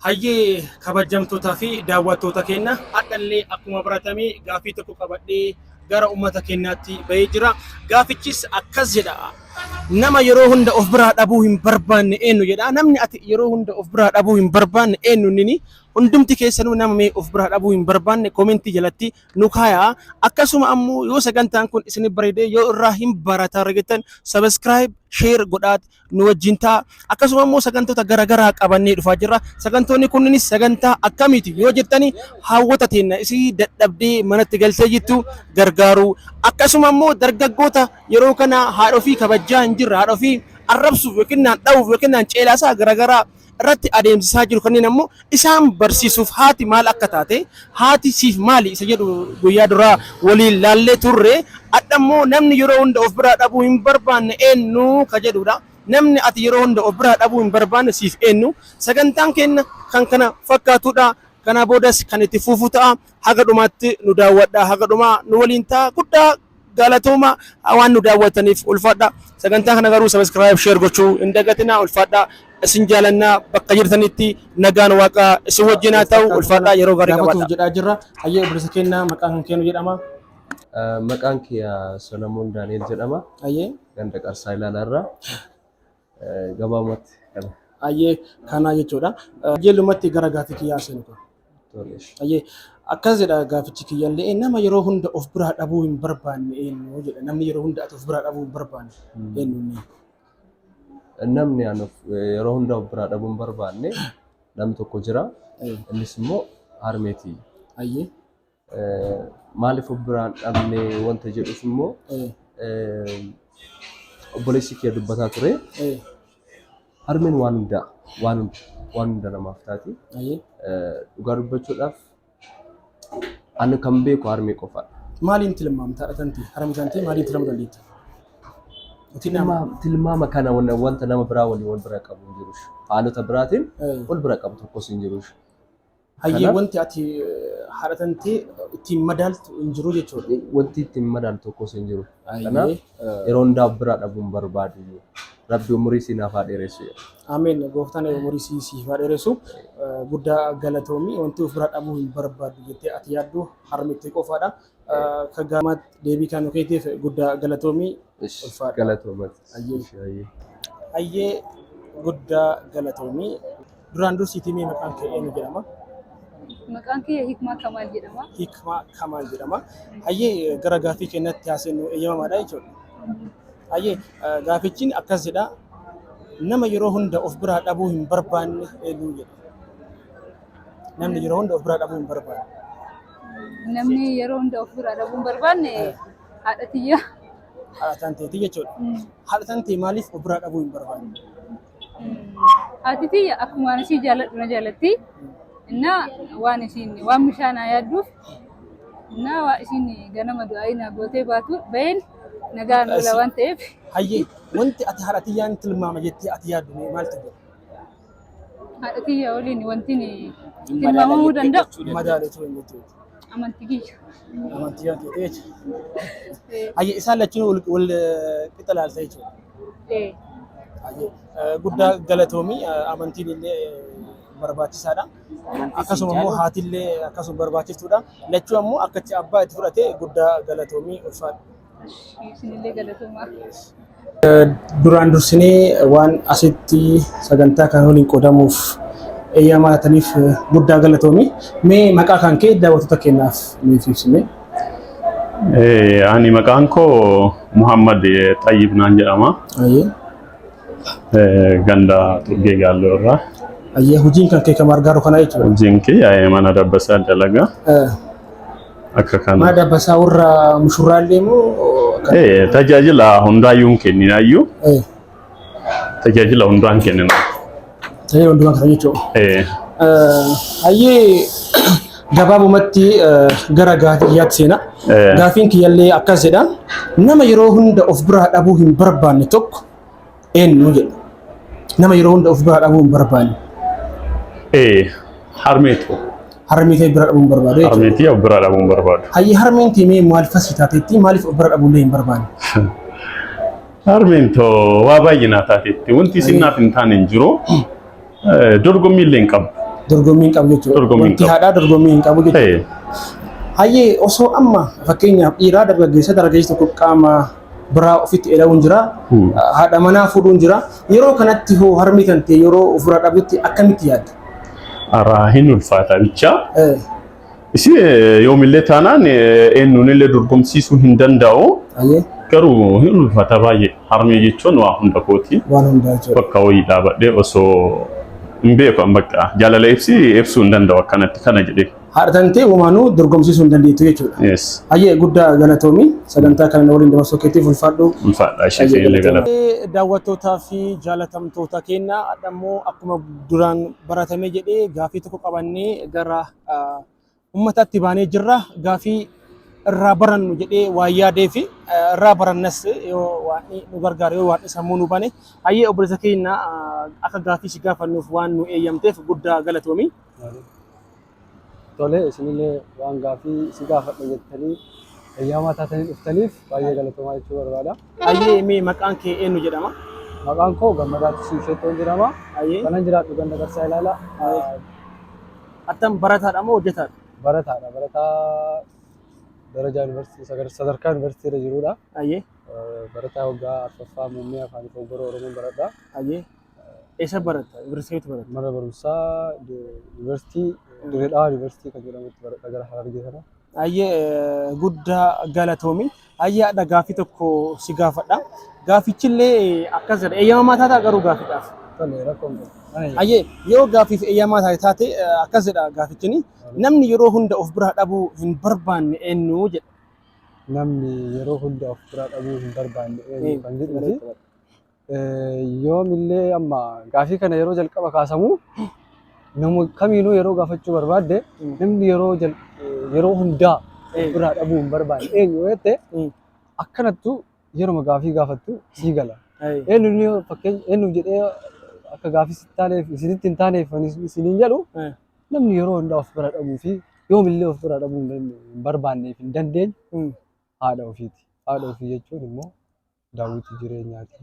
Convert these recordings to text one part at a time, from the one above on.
Hayyee kabajamtootaa fi daawwattoota keenya hadhallee akkuma baratamee gaafii tokko qabadhee gara uummata keenyaatti bahee jira. Gaafichis akkas jedha. Nama yeroo hunda of biraa dhabuu hin barbaanne eenyu jedha. Namni ati yeroo hunda of biraa dhabuu hin barbaanne eenyu nini? Hundumti keessanuu nama mee of biraa dhabuu hin barbaanne koomentii jalatti nu kaayaa. Akkasuma ammoo yoo sagantaan kun isin bareedee yoo irraa hin barataa argattan subscribe share godhaat nu wajjin ta'a. Akkasuma ammoo sagantoota garaagaraa qabannee dhufaa jirra. Sagantoonni kunninis sagantaa akkamiiti yoo jettani hawwata teenya isii dadhabdee manatti galtee jirtu gargaaru. Akkasuma ammoo dargaggoota yeroo kana haadhoo fi kabajaa hin jirre haadhoo fi arrabsuuf yookiin dha'uuf yookiin ceelaasaa garaagaraa irratti adeemsisaa jiru kanneen ammoo isaan barsiisuuf haati maal akka taate haati siif maali isa jedhu guyyaa duraa waliin laallee turre. Adhammoo namni yeroo hunda of biraa dhabuu hin barbaanne eenyu ka jedhudha. Namni ati yeroo hunda of biraa dhabuu hin barbaanne siif eenyu? Sagantaan keenya kan kana fakkaatudha. Kana boodas kan itti fufu ta'a. Haga dhumaatti nu daawwadha. Haga dhumaa nu waliin ta'a. Guddaa galatooma waan nu daawwataniif ulfaadha. Sagantaa kana garuu subscribe share gochuu hin dagatina ulfaadha. Isin jaalannaa bakka jirtanitti nagaan waaqa isin wajjin haa ta'u ulfaadha yeroo gaarii qabaadha. Jedhaa jirra. Hayyee obboleessa keenya maqaan kan kennu jedhama. Maqaan kiyya Solomoon Daani'el jedhama. Hayyee. Ganda Qarsaa Ilaalaarraa. Gabaabumatti kana. Hayyee kana jechuudha. Ijoollumatti gara gaafii kiyyaa seenu kun. Hayyee akkas jedha gaafichi kiyyallee nama yeroo hunda of biraa dhabuu hin barbaanne eenyu jedha. Namni yeroo hunda of biraa dhabuu hin barbaanne eenyu? Namni yeroo hunda of biraa dhabuu hin barbaanne namni tokko jira. Innis immoo harmeetii. Hayyee. Maaliif of biraan dhabne wanta jedhus immoo obboleessi kiyya dubbataa ture. Harmeen waan hunda namaaf taati. Dhugaa dubbachuudhaaf ani kan beeku harmee qofaadha. Maaliin tilmaamta dhatanti? Harmee tanti maaliin tilmaamta dandeetta? Tilmaama kana wanta nama biraa waliin wal bira qabu hin jiru. Haalota biraatiin wal bira qabu tokkos hin jiru. Hayyee wanti ati haadhatantee ittiin madaaltu hin jiru jechuudha. Wanti ittiin madaaltu tokkos hin jiru. Kanaaf yeroo hundaa biraa dhabuu hin barbaadu. Rabbi umurii siinaaf haa dheeressu. Ameen. Gooftaan umurii siif haa dheeressu. Guddaa galatoomii wanti of biraa dhabuu hin barbaadu jettee ati yaaddu harmeetti qofaadha. Ka gaamaatti deebii kan nu keetiif guddaa galatoomii ulfaadha. Galatoomati. Hayyee guddaa galatoomii. Duraan dursiitii mee maqaan kee eenyu jedhama? Maqaan kiyya Hikmaa Kamaal jedhama. Hikmaa Kamaal jedhama. Hayyee gara gaafii keenyatti haasofnu eeyyamamaadha jechuudha. Hayyee gaafichiin akkas jedha. Nama yeroo hunda of biraa dhabuu hin barbaanne eenyu jedha? Namni yeroo hunda of biraa dhabuu hin barbaanne. Namni yeroo hunda of biraa dhabuu hin barbaanne haadha tiyya. Haadha tanteeti jechuudha. Haadha tantee maaliif of biraa dhabuu hin barbaanne? Haati tiyya akkuma ani ishii jaalladhu na jaallatti. Innaa waan bishaanaa yaadduuf innaa waan isiin ganama du'aa na gootee baatu baheen nagaan oola waan ta'eef. Hayyee wanti ati haadha tiyyaan tilmaama jettee ati yaaddu maaltu jira? Haadha tiyya waliin wanti tilmaamamuu danda'u. Madaalatu hin jettu. Amantii kiyya. Amantii yaa ta'e jechuudha. Hayyee isaan lachuun wal qixa laalta jechuudha. Hayyee guddaa galatoomii amantiin illee barbaachisaadha. Akkasuma immoo haatillee akkasuma barbaachistuudha. Lachuu ammoo akkatti abbaa itti fudhatee guddaa galatoomii ulfaadha. Isinillee galatoomaa. Duraan dursinee waan asitti sagantaa kan waliin qoodamuuf eeyyamaa taniif guddaa galatoomii. Mee maqaa kan kee daawwattoota keenyaaf nuuf ibsime. Ani maqaan koo Muhammad Tayyib naan jedhama. Ganda Turgee Gaalloo irraa. Hayyee hojiin kan kee kan gargaaru kana jechuudha. Hojiin kee mana dabbasaa dalagaa. Akka kana. Mana dabbasaa warra mushurraallee moo? Tajaajila hundaayyuu kenninayyuu. Tajaajila hundaan kennina. Tajaajila hundaan kana jechuudha. Hayyee gabaabumatti gara gaafiyyaatti seena. Gaafiin kiyyallee akkas jedha. Nama yeroo hunda of biraa dhabuu hin barbaanne tokko eenyu jedha? Nama yeroo hunda of biraa dhabuu hin barbaanne. Harmeetu. Harmeetii bira dhabuu hin barbaadu. Harmeetii of biraa dhabuu hin barbaadu. Hayyee harmeentii mee maal fasitaateetti maaliif of bira dhabuu hin barbaanne? Harmeentoo waa baay'inaa taateetti wanti sinnaaf hin taane hin jiru. Dorgommii illee hin qabu. dorgommiin qabu jechuudha. Dorgommiin Wanti qabu. haadhaa dorgommiin qabu jechuudha. Ta'e Hayyee osoo amma fakkeenyaaf dhiiraa dargaggeessi tokko qaama biraa ofitti eelawuun jira. Haadha manaa fuudhuun jira. Yeroo kanatti hoo harmi kan ta'e yeroo ofirra dhabutti akkamitti yaadda? arraa hin ulfaata bicha. Isi yoomillee taanaan eenyuunillee dorgomsiisuu hin danda'u. Hayyee Garuu hin ulfaata baay'ee. Harmee jechuun waa hunda kooti. waan hundaa jechuudha. Bakka wayii dhaabadhee osoo hin beeku bakka jaalala ibsuu hin danda'u akkanatti kana jedhee. Haadha tan ta'e uumaanuu dorgomsiisuu hin dandeettu jechuudha. Yes. Hayyee guddaa galatoomii sagantaa kana waliin dabarsuu keetiif ulfaadhu. Ulfaadha ishee illee galata. Daawwattootaa fi jaalatamtoota keenya ammoo akkuma duraan baratamee jedhee gaafii tokko qabannee gara uummataatti baanee jirra. Gaafii irraa barannu jedhee waan yaadee fi irraa barannas yoo waan nu gargaare yoo waan sammuu nu bane hayyee obboleessa keenya akka gaafii si gaafannuuf waan nu eeyyamteef guddaa galatoomii. Tole isinillee waan gaafii si gaafadha jettanii eeyyamaa taatanii dhuftaniif baay'ee galatoomaa jechuu barbaada. Hayyee mee maqaan kee eenyu jedhama? Maqaan koo Gammadaatti Siishettoon jedhama. Hayyee Kanan jiraadhu ganda Qarsaa ilaala. attam barataadha moo hojjetaadha? Barataadha. Barataa darajaa yuunivarsiitii sadarkaa yuunivarsiitii irra jirudha. Hayyee Barataa waggaa arfaffaa muummee afaan Oromoo Oromoon baradha. hayyee eessa baratta? Yuunivarsiitiitti baratta? Mana barumsaa yuunivarsiitii Dirreedhaa yuunivarsiitii kan jedhamutti baradha gara Harargee kana. Hayyee guddaa galatoomi. Hayyee haadha gaafii tokko si gaafadha. Gaafichillee akkas jedha. Eeyyamamaa taataa garuu gaafiidhaaf. Tole rakkoon qabu. Hayyee yoo gaafiif eeyyamaa taate akkas jedha gaafichini. Namni yeroo hunda of biraa dhabuu hin barbaanne eenyu jedha. Namni yeroo hunda of biraa dhabuu hin barbaanne eenyu kan jedhuufi yoomillee amma gaafii kana yeroo jalqaba kaasamu nama kamiinuu yeroo gaafachuu barbaadde namni yeroo hundaa of biraa dhabuu hin barbaanne eenyu yoo jette akkanattu yeroo gaafii gaafattu sii gala. Eenyu jedhee akka gaafii isinitti hin taaneef isiniin jedhu namni yeroo hundaa of biraa dhabuu fi yoomillee of biraa dhabuu hin barbaanneef hin dandeenye haadha ofiiti. Haadha ofii jechuun immoo daawwitii jireenyaati.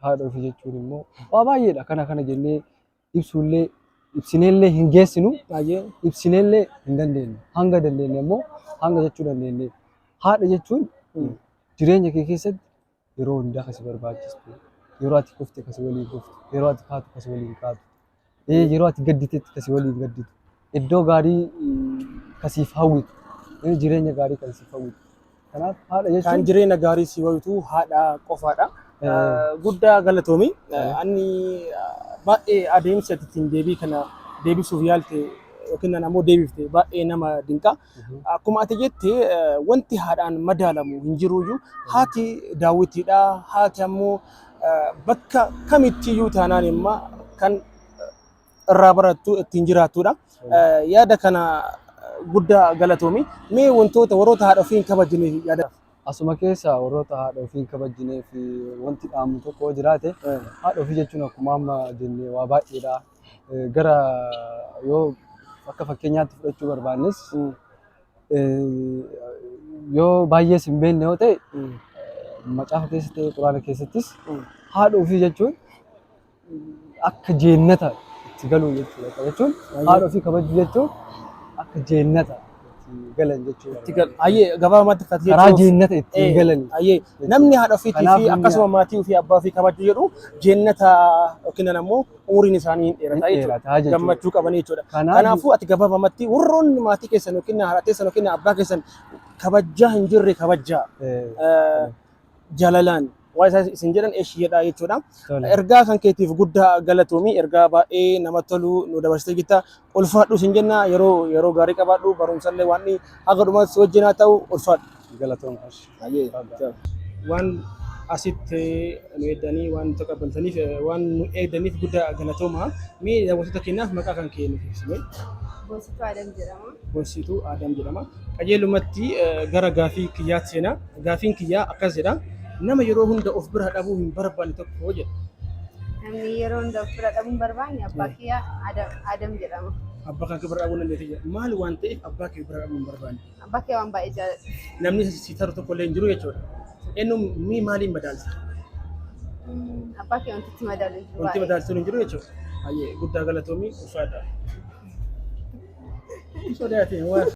Haadha ofii jechuun immoo waa baay'eedha. Kana jennee ibsineellee hin geessinu, ibsineellee hin dandeenye. Hanga dandeenye immoo hanga jechuu dandeenye. Haadha jechuun jireenya kee keessatti yeroo hundaa kasi barbaachistu, yeroo ati kufte kasi waliin kuftu, yeroo ati kaatu kasi waliin kaatu, yeroo ati gadditetti kasi waliin gadditu, iddoo gaarii kasiif hawwitu, jireenya gaarii kan siif hawwitu. Kanaaf haadha jechuun kan jireenya gaarii si hawwitu haadha qofaadha. Guddaa galatoomi. Ani baay'ee adeemsa ittiin deebii kana deebisuuf yaalte yookiin ammoo deebifte baay'ee nama dinqa. Akkuma ati jette wanti haadhaan madaalamu hin jiruyyuu haati daawwitiidha. Haati ammoo bakka kamittiyyuu taanaan immoo kan irraa barattu ittiin jiraattudha. Yaada kana guddaa galatoomi. Mee wantoota warroota haadha ofii hin kabajneef yaada. Asuma keessa warroota haadha ofii hin kabajnee fi wanti dhaamu tokko jiraate haadha ofii jechuun akkuma amma jennee waa baay'eedha. Gara yoo akka fakkeenyaatti fudhachuu barbaannes yoo baay'ees hin beekne yoo ta'e macaafa keessa ta'e quraana keessattis haadha ofii jechuun akka jeennata itti galuu jechuudha. Jechuun haadha ofii kabajuu jechuun akka jeennata itti galan jechuudha. Hayyee gabaabumatti fakkii karaa jeennata itti galan. Hayyee namni haadha ofiitii fi akkasuma maatii ofii abbaa ofii kabajuu jedhu jeennata yookiin ammoo umuriin isaanii dheerataa jechuudha. Gammachuu qabanii jechuudha. Kanaafuu ati gabaabumatti warroonni maatii keessan yookiin haadha keessan yookiin abbaa keessan kabajaa hin jirre kabajaa jaalalaan waa isin jedhan eeshiidha jechuudha. Ergaa kan keetiif guddaa galatoomi. Ergaa baay'ee namatti tolu nu dabarsitee jirta. Ulfaadhu isin jenna yeroo gaarii qabaadhu barumsallee waan haga dhumaatti si wajjin haa ta'u ulfaadhu. Galatooma. Waan asitti nu eegdanii waan taqabbaltaniif waan nu eegdaniif guddaa galatooma. Mee daawwattoota keenyaaf maqaa kan kee nuuf ibsime. Boonsituu Adam jedhama. Boonsituu Adam jedhama. Qajeelumatti gara gaafii kiyyaatti seenaa. Gaafiin kiyyaa akkas jedha. Nama yeroo hunda of bira dhabuu hin barbaanne tokko jedha. Namni yeroo hunda of bira dhabuu hin barbaanne abbaa kiyyaa Adam jedhama. Abbaa kan bira dhabuu hin dandeettii. Maal waan ta'eef abbaa kee bira dhabuu hin barbaanne? Abbaa kiyyaa waan baay'ee jaalladha. Namni si taru tokko illee hin jiru jechuudha. Eenyu maaliin madaalta? Abbaa kiyyaa wanti itti madaalu hin jiru. Wanti madaaltu hin jiru jechuudha. Aye, guddaa galatoomii ulfaadha. Sodaatiin waa.